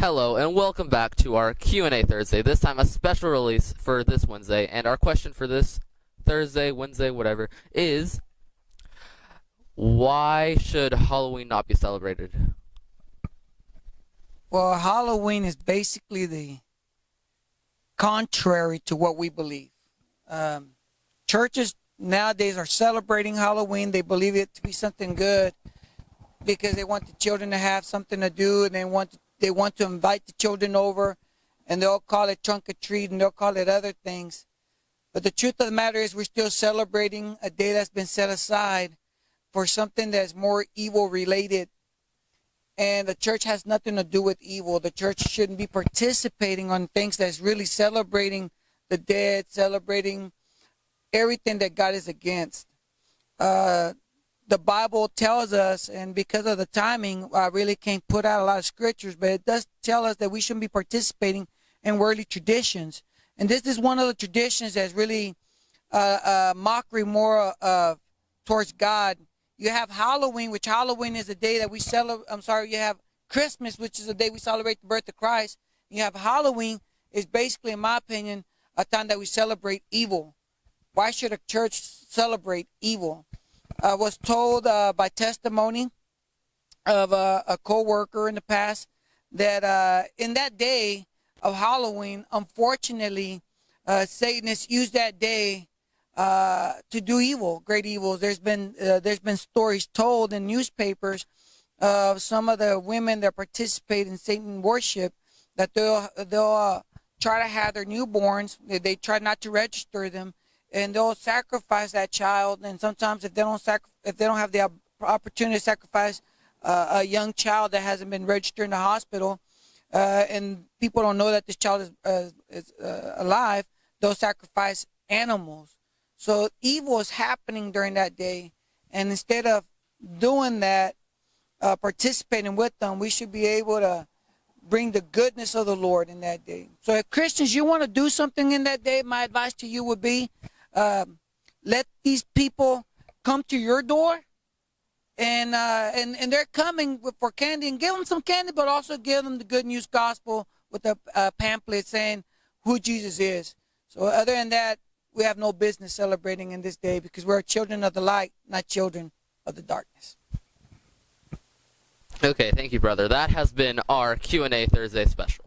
Hello and welcome back to our Q&A Thursday. This time a special release for this Wednesday, and our question for this Thursday, Wednesday, whatever, is why should Halloween not be celebrated? Well, Halloween is basically the contrary to what we believe. Churches nowadays are celebrating Halloween. They believe it to be something good because they want the children to have something to do, and they want to invite the children over, and they'll call it trunk or treat, and they'll call it other things. But the truth of the matter is we're still celebrating a day that's been set aside for something that's more evil related. And the church has nothing to do with evil. The church shouldn't be participating on things that's really celebrating the dead, celebrating everything that God is against. The Bible tells us, and because of the timing, I really can't put out a lot of scriptures, but it does tell us that we shouldn't be participating in worldly traditions. And this is one of the traditions that's really mockery more towards God. You have Halloween, which Halloween is a day that we celebrate. You have Christmas, which is a day we celebrate the birth of Christ. You have Halloween is basically, in my opinion, a time that we celebrate evil. Why should a church celebrate evil? I was told by testimony of a co-worker in the past that in that day of Halloween, unfortunately, Satanists used that day to do evil, great evils. There's been stories told in newspapers of some of the women that participate in Satan worship that they'll try to have their newborns. They try not to register them, and they'll sacrifice that child. And sometimes if they don't have the opportunity to sacrifice a young child that hasn't been registered in the hospital, and people don't know that this child is alive, they'll sacrifice animals. So evil is happening during that day, and instead of doing that, participating with them, we should be able to bring the goodness of the Lord in that day. So if Christians, you want to do something in that day, my advice to you would be, let these people come to your door, and they're coming for candy, and give them some candy, but also give them the good news gospel with a pamphlet saying who Jesus is. So other than that, we have no business celebrating in this day because we're children of the light, not children of the darkness. Okay, thank you, brother. That has been our Q&A Thursday special.